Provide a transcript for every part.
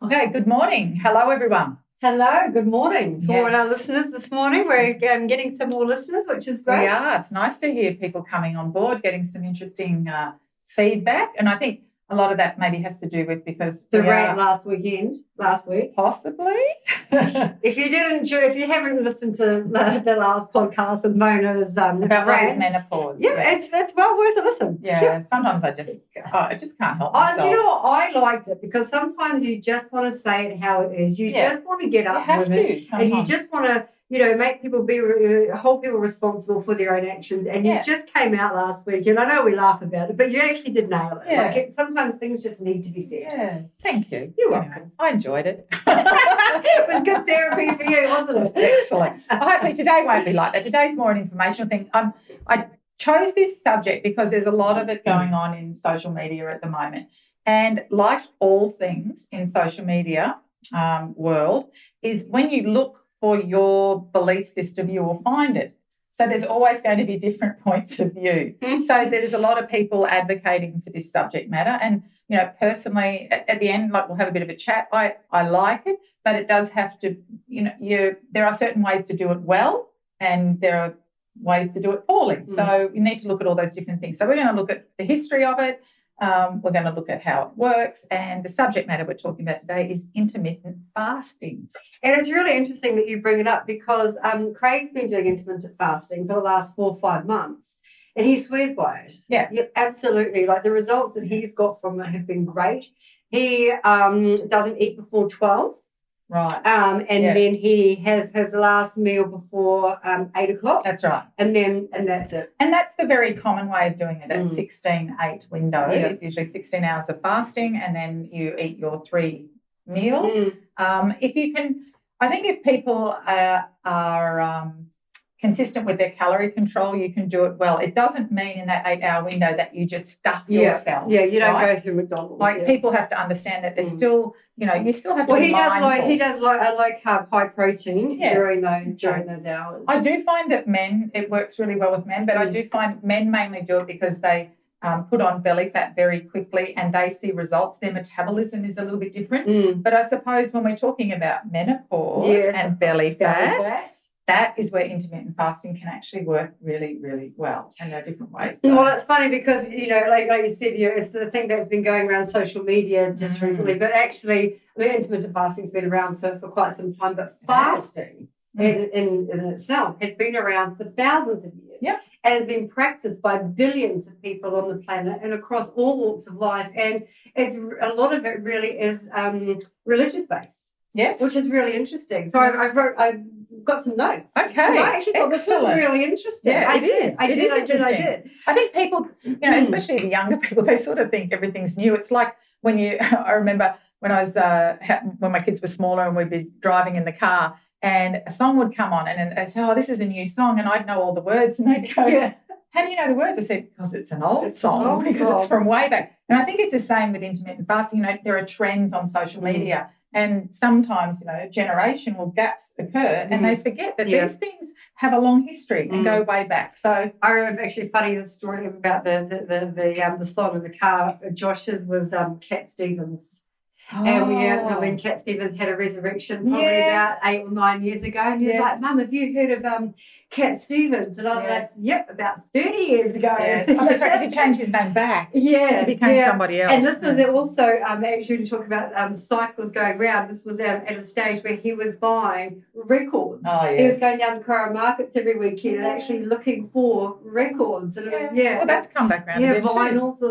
Okay, good morning. Hello, everyone. Hello, good morning to all our listeners this morning. We're getting some more listeners, which is great. We are. It's nice to hear people coming on board, getting some interesting feedback. And I think a lot of that maybe has to do with because the rant last week. Possibly. If you haven't listened to the last podcast with Mona's about rant, menopause. it's well worth a listen. Yeah, sometimes I just can't help myself. Do you know what? I liked it because sometimes you just want to say it how it is. You just want to get up with it, and you just want to, make people hold people responsible for their own actions. And you just came out last week, and I know we laugh about it, but you actually did nail it. Yeah. Sometimes things just need to be said. Yeah, thank you. You're welcome. I enjoyed it. It was good therapy for you, wasn't it? Excellent. Hopefully today won't be like that. Today's more an informational thing. I chose this subject because there's a lot of it going on in social media at the moment. And like all things in social media world is when you look for your belief system, you will find it. So there's always going to be different points of view. So there's a lot of people advocating for this subject matter. And, personally, at the end, we'll have a bit of a chat. I like it, but it does have to, there are certain ways to do it well and there are ways to do it poorly. So you need to look at all those different things. So we're going to look at the history of it. We're going to look at how it works, and the subject matter we're talking about today is intermittent fasting. And it's really interesting that you bring it up because Craig's been doing intermittent fasting for the last 4 or 5 months, and he swears by it. Yeah, absolutely. The results that he's got from it have been great. He doesn't eat before 12. Right. Then he has his last meal before 8 o'clock. That's right. And that's it. And that's the very common way of doing it. That 16-8 window is usually 16 hours of fasting, and then you eat your 3 meals. If you can, I think if people are consistent with their calorie control, you can do it well. It doesn't mean in that 8-hour window that you just stuff yourself. Yeah, you don't go through McDonald's. People have to understand that there's still, you still have to be mindful. He does a low carb, high protein during those hours. I do find that it works really well with men, but I do find men mainly do it because they put on belly fat very quickly and they see results. Their metabolism is a little bit different. But I suppose when we're talking about menopause and belly fat, that is where intermittent fasting can actually work really, really well, and there are different ways. So. Well, it's funny because, like you said, it's the thing that's been going around social media just recently, but actually, intermittent fasting has been around for quite some time, but fasting in itself has been around for thousands of years and has been practiced by billions of people on the planet and across all walks of life, and a lot of it really is religious-based. Yes. Which is really interesting. So I've got some notes. Okay. I actually thought this was really interesting. Yeah, I did. I did. I think people, especially the younger people, they sort of think everything's new. It's like I remember when I was, when my kids were smaller and we'd be driving in the car and a song would come on and they'd say, oh, this is a new song, and I'd know all the words, and they'd go, how do you know the words? I said, because it's an old song, because it's from way back. And I think it's the same with intermittent fasting. There are trends on social media. And sometimes, a generation gaps occur and they forget that these things have a long history and go way back. So I remember actually funny the story about the song in the car. Josh's was Cat Stevens. And when Cat Stevens had a resurrection probably about 8 or 9 years ago, and he was like, Mum, have you heard of Cat Stevens? And I was like, yep, about 30 years ago. Yes. Oh, that's right, because he changed his name back. Yeah. He became somebody else. And this was also, actually, to talk about cycles going round, this was at a stage where he was buying records. Oh, yes. He was going down to Cora markets every weekend and actually looking for records. And it was, Well, that's come back round again vinyls.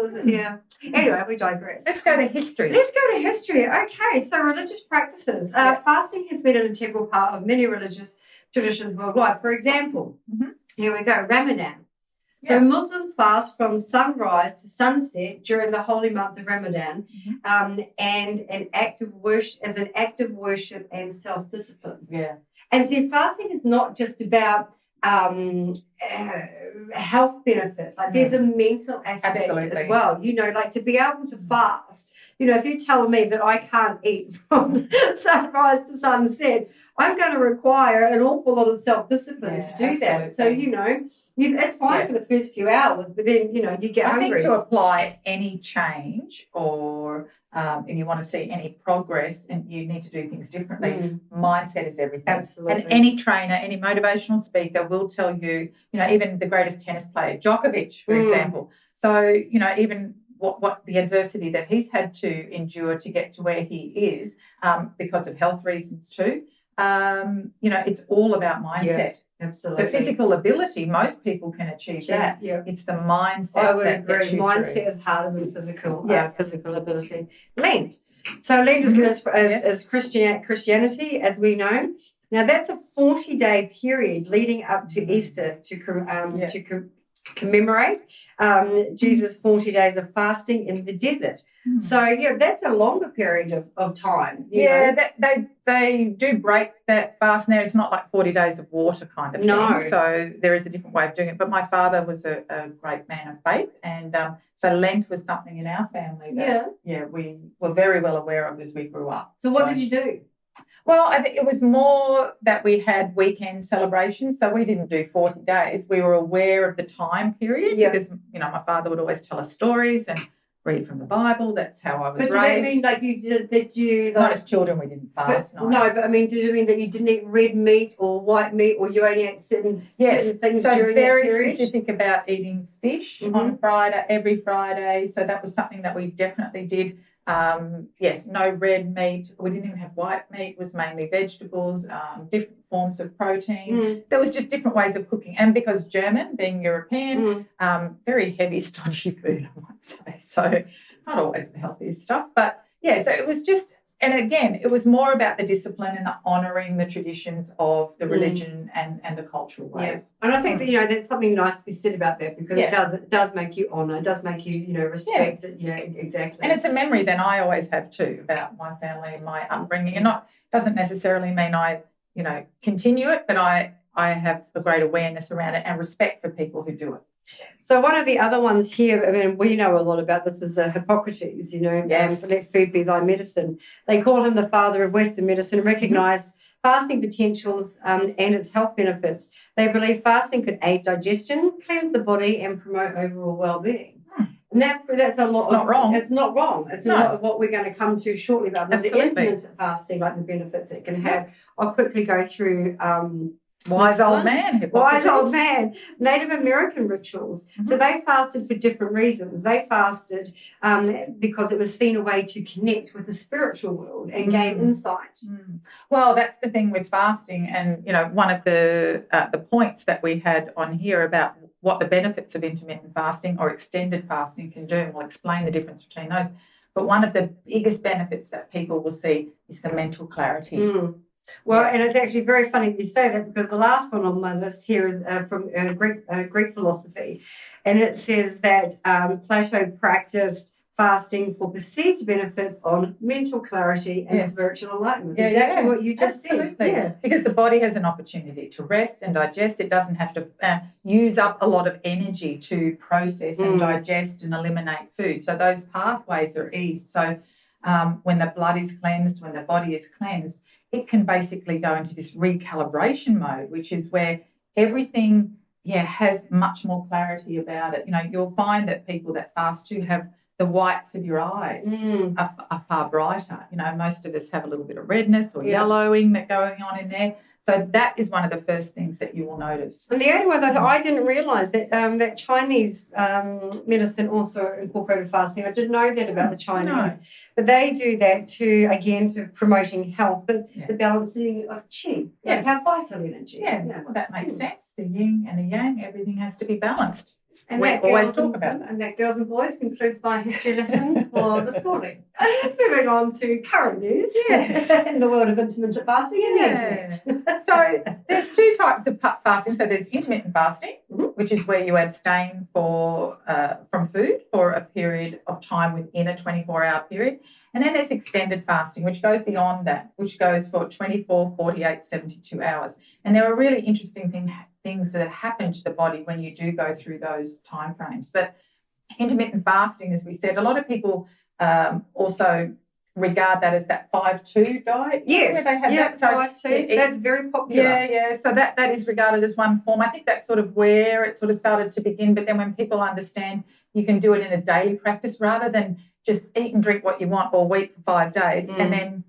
Anyway, we digress. Let's go to history. Okay, so religious practices. Fasting has been an integral part of many religious traditions worldwide. For example, here we go, Ramadan. So Muslims fast from sunrise to sunset during the holy month of Ramadan, and an act of worship and self-discipline. Yeah. And see, fasting is not just about health benefits. There's a mental aspect as well. To be able to fast. If you tell me that I can't eat from sunrise to sunset, I'm going to require an awful lot of self-discipline to do that. So, it's fine for the first few hours, but then, you get hungry. I think to apply any change or and you want to see any progress and you need to do things differently, mindset is everything. Absolutely. And any trainer, any motivational speaker will tell you, even the greatest tennis player, Djokovic, for example. So, even what the adversity that he's had to endure to get to where he is because of health reasons too, it's all about mindset. Yeah, absolutely. The physical ability, most people can achieve that. Yeah. It's the mindset. I would that agree. gets you Mindset is harder than physical ability. Lent. So Lent is as Christianity, as we know. Now that's a 40-day period leading up to Easter to commemorate Jesus' 40 days of fasting in the desert. So, that's a longer period of time. They do break that fast now. It's not like 40 days of water kind of thing. So there is a different way of doing it. But my father was a great man of faith, and so Lent was something in our family that we were very well aware of as we grew up. So what did you do? Well, I think it was more that we had weekend celebrations, so we didn't do 40 days. We were aware of the time period because, my father would always tell us stories and read from the Bible. That's how I was raised. But did that mean like you did that you not as children we didn't fast? But I mean, did it mean that you didn't eat red meat or white meat, or you only ate certain things so during very that period? specific about eating fish on every Friday. So that was something that we definitely did. No red meat. We didn't even have white meat. It was mainly vegetables, different forms of protein. There was just different ways of cooking. And because German, being European, very heavy, stodgy food, I might say. So not always the healthiest stuff. But, so it was just, and again, it was more about the discipline and the honouring the traditions of the religion and the cultural ways. Yes. And I think that, there's something nice to be said about that because it does make you honour, it does make you, respect it. Yeah, exactly. And it's a memory that I always have too about my family and my upbringing. And doesn't necessarily mean I, continue it, but I have a great awareness around it and respect for people who do it. So one of the other ones here, I mean, we know a lot about this, is Hippocrates, let food be thy medicine. They call him the father of Western medicine and recognise fasting potentials and its health benefits. They believe fasting could aid digestion, cleanse the body and promote overall well-being. And that's a lot. It's not wrong. It's not wrong. It's a lot of what we're going to come to shortly about the intermittent fasting, like the benefits it can have. I'll quickly go through Wise old man. Native American rituals. So they fasted for different reasons. They fasted because it was seen a way to connect with the spiritual world and gain insight. Well, that's the thing with fasting. And, one of the points that we had on here about what the benefits of intermittent fasting or extended fasting can do, and we'll explain the difference between those. But one of the biggest benefits that people will see is the mental clarity. Well, and it's actually very funny that you say that because the last one on my list here is from Greek philosophy, and it says that Plato practiced fasting for perceived benefits on mental clarity and spiritual enlightenment. Exactly what you just said. Yeah. Because the body has an opportunity to rest and digest. It doesn't have to use up a lot of energy to process and digest and eliminate food. So those pathways are eased. So when the blood is cleansed, when the body is cleansed, it can basically go into this recalibration mode, which is where everything has much more clarity about it. You'll find that people that fast too have the whites of your eyes are far brighter. Most of us have a little bit of redness or yellowing that going on in there. So that is one of the first things that you will notice. And the only one that I didn't realise that Chinese medicine also incorporated fasting. I didn't know that about the Chinese. But they do that too, again, to promoting health, but the balancing of qi, have vital energy. Well, that makes sense. The yin and the yang, everything has to be balanced. And we that always talk about that. And that, girls and boys, concludes my history lesson for this morning. Moving on to current news in the world of intermittent fasting and the internet. So there's two types of fasting. So there's intermittent fasting, which is where you abstain from food for a period of time within a 24-hour period. And then there's extended fasting, which goes beyond that, which goes for 24, 48, 72 hours. And there are really interesting things that happen to the body when you do go through those time frames. But intermittent fasting, as we said, a lot of people also regard that as that 5-2 diet. Yes, where they have that. So 5-2. That's very popular. So that is regarded as one form. I think that's sort of where it sort of started to begin. But then when people understand you can do it in a daily practice rather than just eat and drink what you want all week for 5 days and then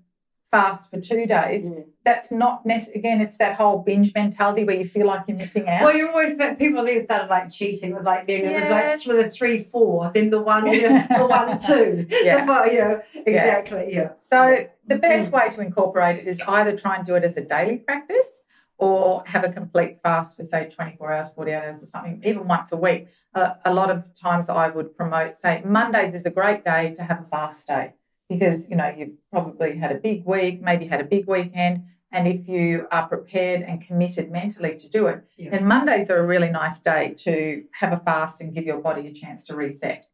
fast for 2 days. That's not necessarily, again, it's that whole binge mentality where you feel like you're missing out. Well, you always, people then started like cheating. It was like then it was like for the 3-4, then the 1, the 1-2. Exactly. So the best way to incorporate it is either try and do it as a daily practice or have a complete fast for, say, 24 hours, 48 hours or something, even once a week. A lot of times I would promote, say, Mondays is a great day to have a fast day because, you've probably had a big week, maybe had a big weekend, and if you are prepared and committed mentally to do it, then Mondays are a really nice day to have a fast and give your body a chance to reset.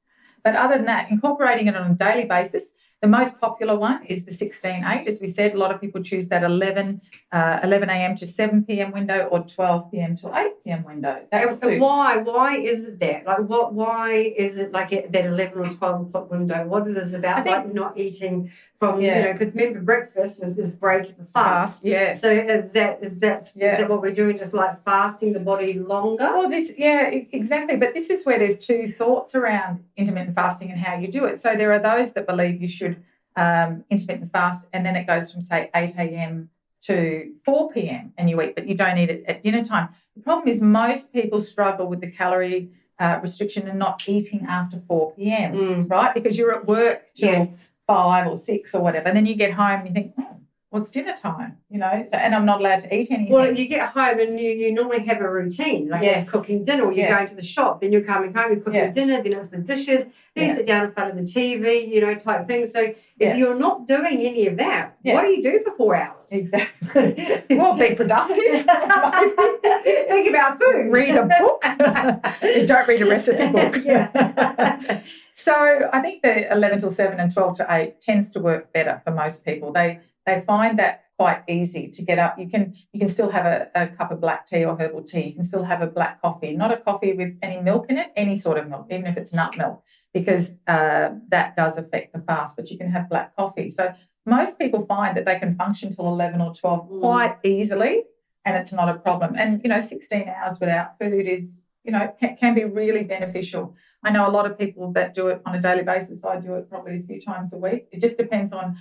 But other than that, incorporating it on a daily basis, the most popular one is the 16-8. As we said, a lot of people choose that 11 a.m. to 7 p.m. window or 12 p.m. to 8 p.m. window. That suits. Why is it that? Like, why is it like at that 11 or 12 o'clock window? What it is about, like not eating from, because remember breakfast is break the fast. Yes. So is that what we're doing, just like fasting the body longer? Well, exactly. But this is where there's two thoughts around intermittent fasting and how you do it. So there are those that believe you should intermittent fast and then it goes from, say, 8 a.m. to 4 p.m. and you eat, but you don't eat it at dinner time. The problem is most people struggle with the calorie restriction and not eating after 4 p.m., right? Because you're at work till 5 or 6 or whatever, and then you get home and you think, what's dinner time? And I'm not allowed to eat anything. Well, you get home and you normally have a routine, like it's cooking dinner, or you're going to the shop, then you're coming home, you're cooking dinner, then it's the dishes, then you sit down in front of the TV, type thing. So if you're not doing any of that, what do you do for 4 hours? Exactly. Well, be productive. Think about food. Read a book. Don't read a recipe book. So I think the 11 till 7 and 12 to 8 tends to work better for most people. They find that quite easy to get up. You can still have a cup of black tea or herbal tea. You can still have a black coffee, not a coffee with any milk in it, any sort of milk, even if it's nut milk, because that does affect the fast, but you can have black coffee. So most people find that they can function till 11 or 12 quite easily and it's not a problem. And, 16 hours without food is, can be really beneficial. I know a lot of people that do it on a daily basis. I do it probably a few times a week. It just depends on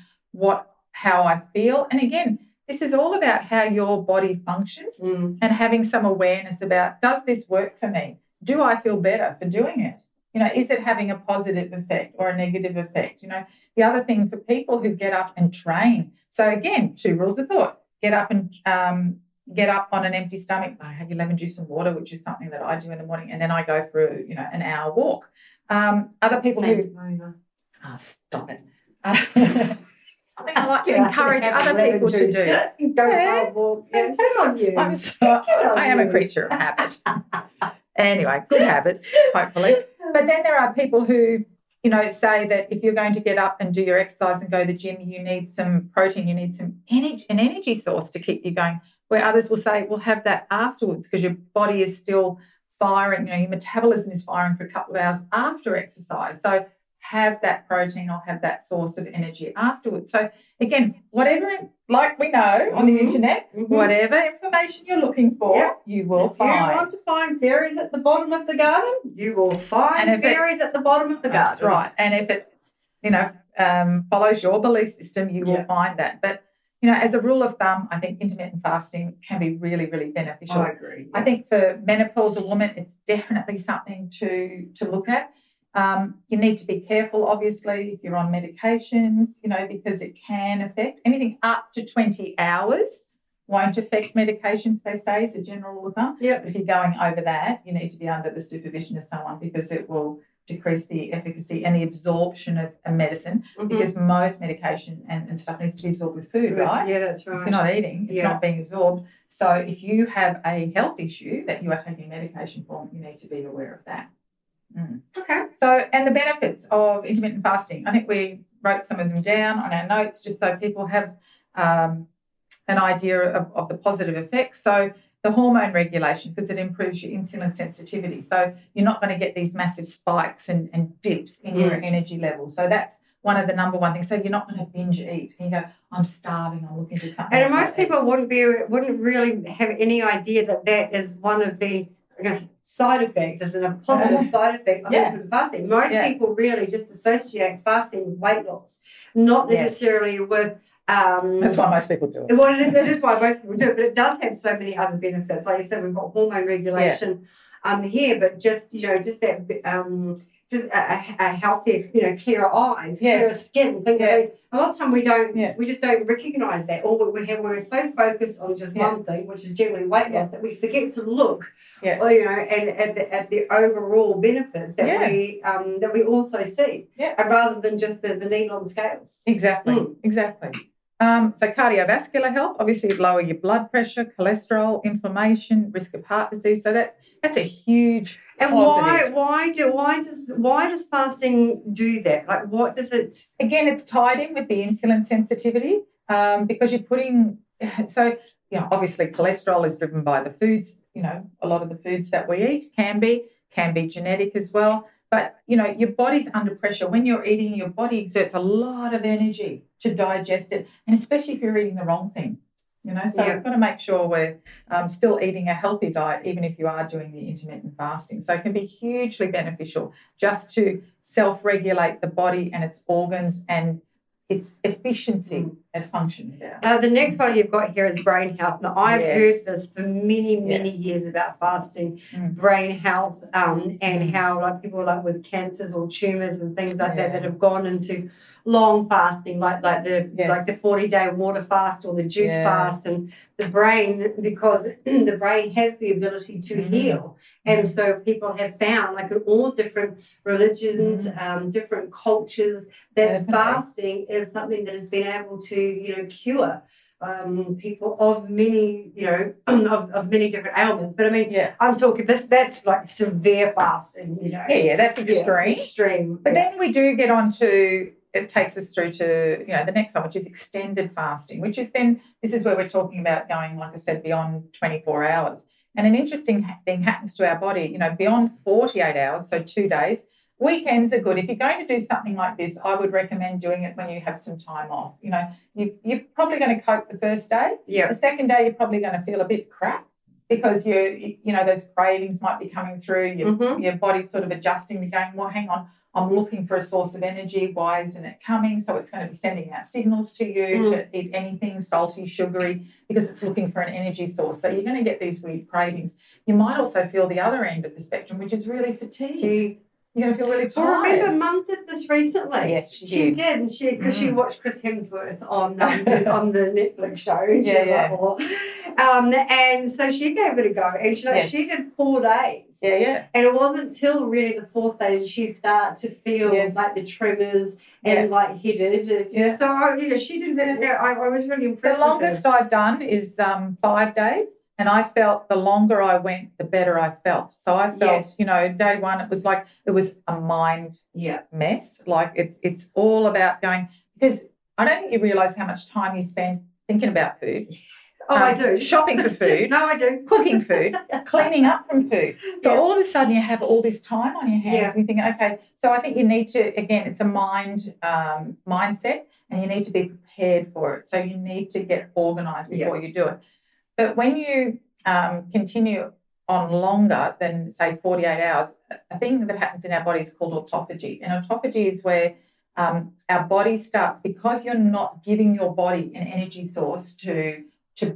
how I feel. And again, this is all about how your body functions and having some awareness about, does this work for me? Do I feel better for doing it? Is it having a positive effect or a negative effect? The other thing for people who get up and train. So again, 2 rules of thought: get up on an empty stomach. I have your lemon juice and water, which is something that I do in the morning, and then I go for an hour walk. Other people stop it. Something I like to encourage other people to do. Go for a walk. Good on you. I am a creature of habit. Anyway, good habits, hopefully. But then there are people who, say that if you're going to get up and do your exercise and go to the gym, you need some protein, you need some energy, an energy source to keep you going, where others will say, well, have that afterwards because your body is still firing, your metabolism is firing for a couple of hours after exercise. So have that protein or have that source of energy afterwards. So again, whatever, like we know on the internet, whatever information you're looking for, you will find. If you want to find fairies at the bottom of the garden, you will find fairies at the bottom of the garden. That's right. And if it, follows your belief system, you will find that. But, as a rule of thumb, I think intermittent fasting can be really, really beneficial. I agree. I think for menopausal women, it's definitely something to look at. You need to be careful, obviously, if you're on medications, because it can affect anything up to 20 hours won't affect medications, they say, is a general rule of thumb. But if you're going over that, you need to be under the supervision of someone because it will decrease the efficacy and the absorption of a medicine because most medication and stuff needs to be absorbed with food, right? Yeah, that's right. If you're not eating, it's not being absorbed. So if you have a health issue that you are taking medication for, you need to be aware of that. Okay. So, and the benefits of intermittent fasting, I think we wrote some of them down on our notes just so people have an idea of the positive effects. So the hormone regulation, because it improves your insulin sensitivity. So you're not going to get these massive spikes and dips in your energy level. So that's one of the number one things. So you're not going to binge eat. And you go, I'm starving, I'm looking for something. And most people wouldn't really have any idea that is one of the side effects, as in a positive side effect of intermittent fasting. Most people really just associate fasting with weight loss, not necessarily with. That's why most people do it. Well, it is why most people do it, but it does have so many other benefits. Like you said, we've got hormone regulation here, but just that just a healthier, clearer eyes, clearer skin, things like that. A lot of time we just don't recognise that, or we're so focused on just one thing, which is generally weight loss, that we forget to look, and at the overall benefits that we also see, and rather than just the needle on the scales. Exactly. So cardiovascular health, obviously it lower your blood pressure, cholesterol, inflammation, risk of heart disease. So that's a huge positive. And why does fasting do that? Like, what does it? Again, it's tied in with the insulin sensitivity because you're putting. So obviously cholesterol is driven by the foods. A lot of the foods that we eat can be genetic as well. But, your body's under pressure. When you're eating, your body exerts a lot of energy to digest it, and especially if you're eating the wrong thing, So we've got to make sure we're still eating a healthy diet, even if you are doing the intermittent fasting. So it can be hugely beneficial just to self-regulate the body and its organs and its efficiency and function. The next one you've got here is brain health. Now, I've heard this for many years about fasting, brain health, and how people with cancers or tumours and things like that have gone into long fasting, like the 40-day water fast or the juice fast, and the brain, because the brain has the ability to heal. And so people have found, in all different religions, different cultures, that fasting is something that has been able to, cure people of many, of many different ailments. But I mean, I'm talking that's like severe fasting, that's extreme. Extreme. But then we do get on to, it takes us through to, the next one, which is extended fasting, which is then, this is where we're talking about going, like I said, beyond 24 hours. And an interesting thing happens to our body, beyond 48 hours, so 2 days. Weekends are good. If you're going to do something like this, I would recommend doing it when you have some time off. You're probably going to cope the first day. Yeah. The second day, you're probably going to feel a bit crap because those cravings might be coming through. Your body's sort of adjusting to going, well, hang on, I'm looking for a source of energy. Why isn't it coming? So it's going to be sending out signals to you to eat anything salty, sugary, because it's looking for an energy source. So you're going to get these weird cravings. You might also feel the other end of the spectrum, which is really fatigue. You're going to feel really tired. I remember Mum did this recently. Yes, she did. And because she watched Chris Hemsworth on the Netflix show. And she was like, oh. And so she gave it a go. And she did 4 days. Yeah. And it wasn't till really the fourth day that she started to feel like the tremors and headed. Yeah. So she did it. I was really impressed. The longest I've done is 5 days. And I felt the longer I went, the better I felt. So I felt, day one, it was a mind mess. Like it's all about going, because I don't think you realise how much time you spend thinking about food. Oh, I do. Shopping for food. No, I do. Cooking food, cleaning up from food. So all of a sudden you have all this time on your hands and you're thinking, okay, so I think you need to, again, it's a mindset, and you need to be prepared for it. So you need to get organised before you do it. But when you continue on longer than, say, 48 hours, a thing that happens in our body is called autophagy. And autophagy is where our body starts, because you're not giving your body an energy source to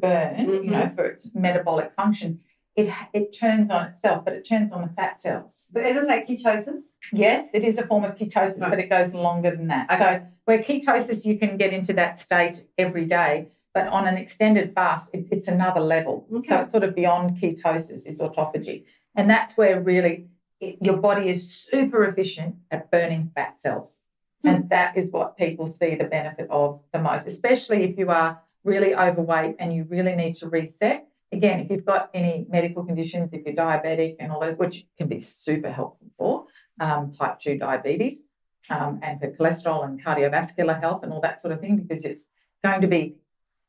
burn, for its metabolic function, it turns on itself, but it turns on the fat cells. But isn't that ketosis? Yes, it is a form of ketosis, but it goes longer than that. Okay. So where ketosis, you can get into that state every day, but on an extended fast, it's another level. Okay. So it's sort of beyond ketosis is autophagy. And that's where really your body is super efficient at burning fat cells. And that is what people see the benefit of the most, especially if you are really overweight and you really need to reset. Again, if you've got any medical conditions, if you're diabetic and all that, which can be super helpful for type 2 diabetes and for cholesterol and cardiovascular health and all that sort of thing, because it's going to be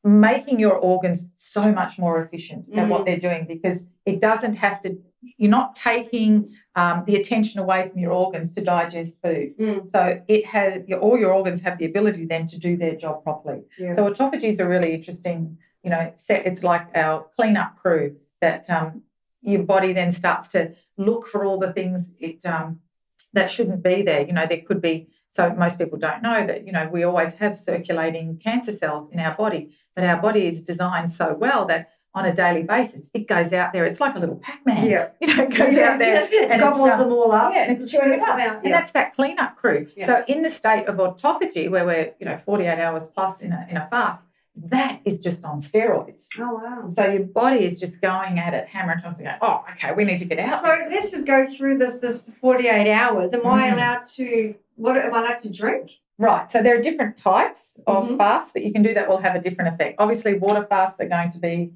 making your organs so much more efficient at what they're doing, because it doesn't have to, you're not taking the attention away from your organs to digest food. So it has, all your organs have the ability then to do their job properly. Yeah. So autophagy is a really interesting, set. It's like our cleanup crew that your body then starts to look for all the things that shouldn't be there. There could be, so most people don't know that, we always have circulating cancer cells in our body, but our body is designed so well that on a daily basis, it goes out there. It's like a little Pac-Man. Yeah. It goes out there and gobbles them all up. Yeah, and it's chewing it up. Out. And that's that cleanup crew. Yeah. So in the state of autophagy, where we're 48 hours plus in a fast, that is just on steroids. Oh, wow. So your body is just going at it, hammer and toss, and go, oh, okay, we need to get out. So let's just go through this 48 hours. Am I allowed to drink? Right. So there are different types of fasts that you can do that will have a different effect. Obviously, water fasts are going to be,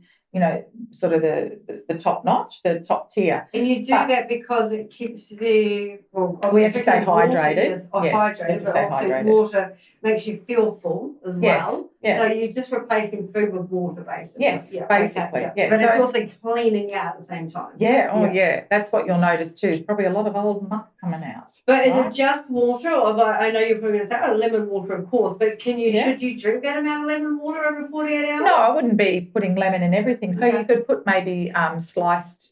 sort of the top notch, the top tier. And you do that because it keeps we have to stay hydrated. Hydrated, but obviously water makes you feel full as well. Yeah. So you're just replacing food with water, basically. Yes, basically. Okay, yeah. But it's also cleaning out at the same time. Yeah. That's what you'll notice too. Is probably a lot of old muck coming out. But is it just water? Or I know you're probably going to say, lemon water, of course. But should you drink that amount of lemon water over 48 hours? No, I wouldn't be putting lemon in everything. So you could put maybe sliced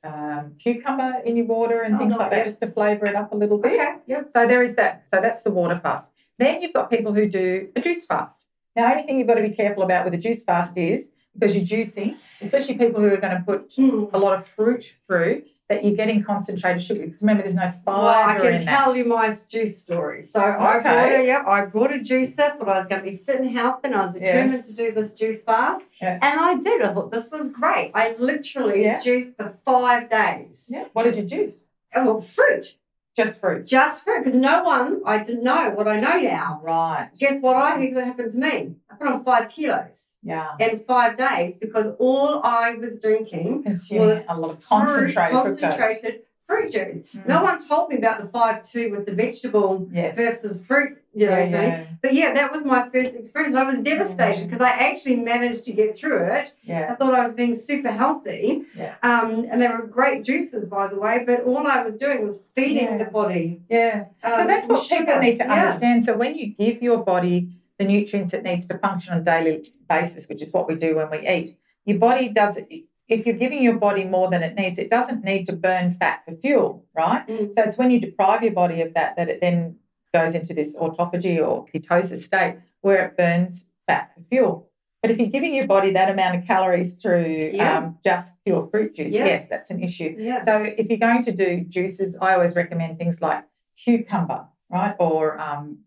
cucumber in your water and things like that, just to flavour it up a little bit. Okay. Yep. So there is that. So that's the water fast. Then you've got people who do a juice fast. Now, the only thing you've got to be careful about with a juice fast is, because you're juicing, especially people who are going to put a lot of fruit through, that you're getting concentrated sugar. Because remember, there's no fibre in that. I can tell you my juice story. So I brought a juicer, thought I was going to be fit and healthy, and I was determined to do this juice fast. Yeah. And I did. I thought this was great. I literally juiced for 5 days. Yeah. What did you juice? Well, fruit. Just fruit. Just fruit, because I didn't know what I know now. Right. Guess what I think that happened to me? I put on 5 kilos. Yeah. In 5 days, because all I was drinking was a lot of concentrated fruit juice. No one told me about the 5-2 with the vegetable versus fruit thing. But that was my first experience. I was devastated because I actually managed to get through it. Yeah. I thought I was being super healthy. Yeah. And they were great juices, by the way, but all I was doing was feeding the body. Yeah. So that's what people need to understand. So when you give your body the nutrients it needs to function on a daily basis, which is what we do when we eat, your body does it. If you're giving your body more than it needs, it doesn't need to burn fat for fuel, right? So it's when you deprive your body of that it then goes into this autophagy or ketosis state where it burns fat for fuel. But if you're giving your body that amount of calories through just pure fruit juice, yes, that's an issue. Yeah. So if you're going to do juices, I always recommend things like cucumber, right, or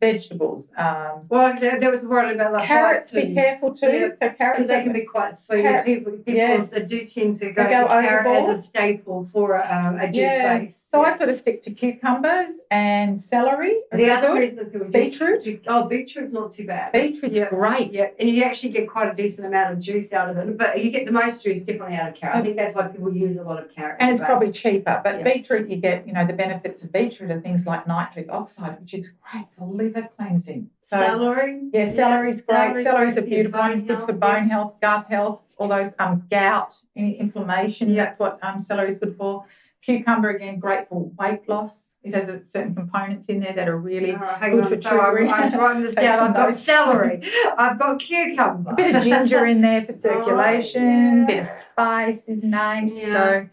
vegetables. There was worried about like carrots. Be careful too. Yeah. So carrots, because they can be quite sweet. People that do tend to go to carrot as a staple for a juice base. So I sort of stick to cucumbers and celery. The other reason people beetroot. Beetroot's not too bad. Beetroot's great. Yeah, and you actually get quite a decent amount of juice out of it, but you get the most juice definitely out of carrot. I think that's why people use a lot of carrot. And it's probably cheaper. But beetroot, you get, the benefits of beetroot are things like nitric oxide, which is great for liver cleansing. So, celery? Yeah, celery's great. Celery's a beautiful one, good for bone health, gut health, all those gout, any inflammation, that's what celery's good for. Cucumber, again, great for weight loss. It has certain components in there that are really good for triggering. I'm writing this down. I've got celery. I've got cucumber. A bit of ginger in there for circulation. A bit of spice is nice. Yeah.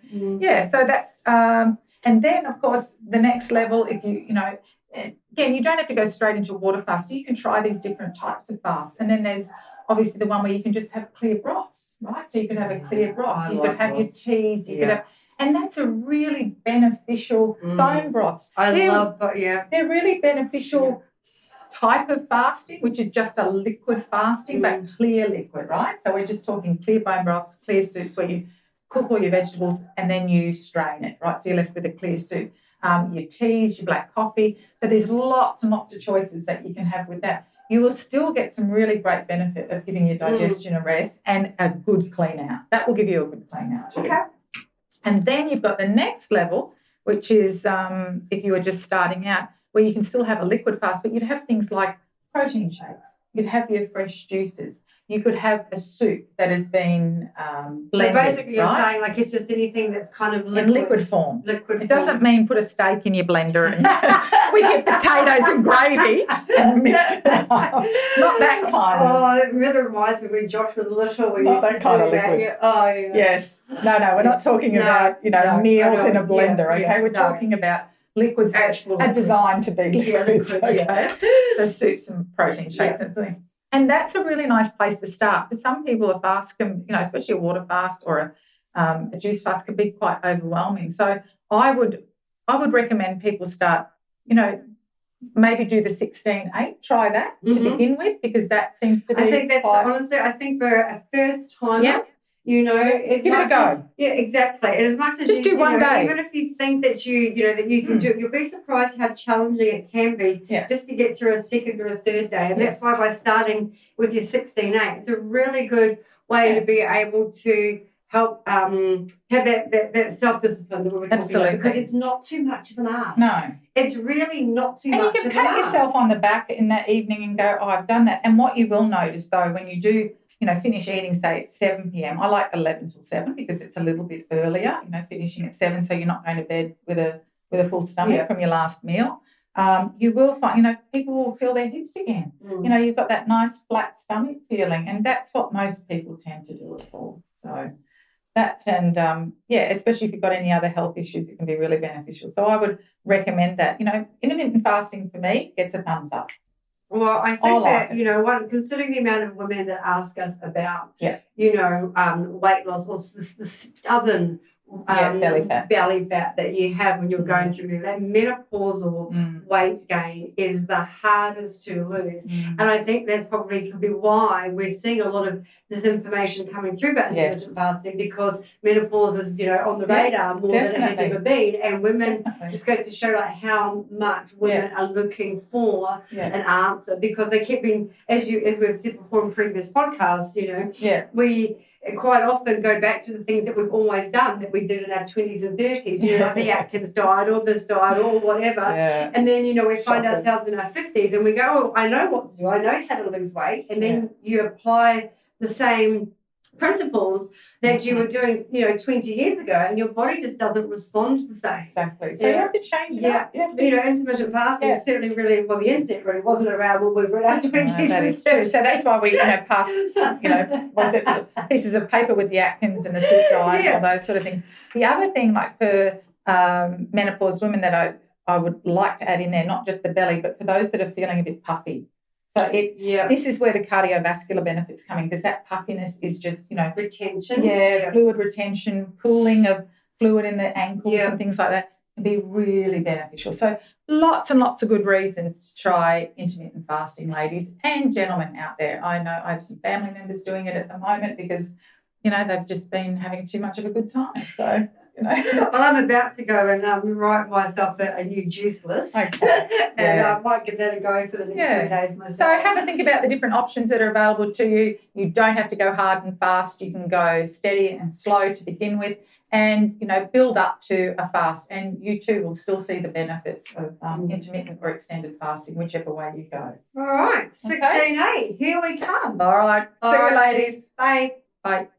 So, so that's... and then, of course, the next level, if again, you don't have to go straight into a water fast. So you can try these different types of fasts. And then there's obviously the one where you can just have clear broths, right? So you could have a clear broth. You could have your teas. You could have... And that's a really beneficial bone broths. They're really beneficial type of fasting, which is just a liquid fasting, but clear liquid, right? So we're just talking clear bone broths, clear soups where you cook all your vegetables and then you strain it, right? So you're left with a clear soup. Your teas, your black coffee. So there's lots and lots of choices that you can have with that. You will still get some really great benefit of giving your digestion a rest and a good clean out. That will give you a good clean out too. Okay. And then you've got the next level, which is if you were just starting out, where you can still have a liquid fast, but you'd have things like protein shakes. You'd have your fresh juices. you could have a soup that has been blended. So basically you're right? saying like it's just anything that's kind of liquid. In liquid form. Liquid It form. doesn't mean put a steak in your blender and with your potatoes and gravy and mix it up. Not that kind of. Oh, it really reminds me when Josh was little. We Not used that to kind do of that. liquid. Yeah. Oh, yeah. Yes. No, we're not talking about, meals in a blender, okay? We're talking about liquids that are designed to be liquids, okay? So soups and protein shakes and something. And that's a really nice place to start because some people, a fast can, especially a water fast or a juice fast can be quite overwhelming. So I would recommend people start, maybe do the 16-8, try that to begin with because that seems to be I think that's honestly, I think for a first timer, give it a go. Exactly. And as much as just do one day. Even if you think that you can do it, you'll be surprised how challenging it can be just to get through a second or a third day. And that's why by starting with your 16-8, it's a really good way to be able to help have that self-discipline that we were talking about because it's not too much of an ask. No. It's really not too much of an ask. And you can pat yourself on the back in that evening and go, I've done that. And what you will notice, though, when you do finish eating, say, at 7 p.m. I like 11 till 7 because it's a little bit earlier, finishing at 7 so you're not going to bed with a full stomach from your last meal. You will find, people will feel their hips again. You've got that nice flat stomach feeling and that's what most people tend to do it for. So that and, especially if you've got any other health issues, it can be really beneficial. So I would recommend that. Intermittent fasting for me gets a thumbs up. Well, I think that, considering the amount of women that ask us about, weight loss or the stubborn belly fat that you have when you're going through that menopausal weight gain is the hardest to lose. And I think that's probably could be why we're seeing a lot of this information coming through about intermittent fasting because menopause is, on the radar more than it has ever been. And women just goes to show like how much women are looking for an answer because they keep being, as we've said before in previous podcasts, we quite often go back to the things that we've always done that we did in our 20s and 30s, like the Atkins diet or this diet or whatever. And then, we find ourselves in our 50s and we go, oh, I know what to do. I know how to lose weight. And then you apply the same principles that you were doing, 20 years ago and your body just doesn't respond the same. Exactly. So you have to change it up. Intermittent fasting is certainly really, the internet really wasn't around when we were in our 20s. That is true. So that's why we, pass, was it pieces of paper with the Atkins and the soup diet and all those sort of things. The other thing, like for menopause women that I would like to add in there, not just the belly, but for those that are feeling a bit puffy. So this is where the cardiovascular benefits come in because that puffiness is just, retention. Fluid retention, pooling of fluid in the ankles and things like that can be really beneficial. So lots and lots of good reasons to try intermittent fasting, ladies and gentlemen out there. I know I have some family members doing it at the moment because, they've just been having too much of a good time. So... Well, I'm about to go and write myself a new juice list. Okay. And I might give that a go for the next 3 days myself. So have a think about the different options that are available to you. You don't have to go hard and fast. You can go steady and slow to begin with and, build up to a fast. And you too will still see the benefits of intermittent or extended fasting, whichever way you go. All right. 16-8. Here we come. All right. See you, ladies. Bye. Bye.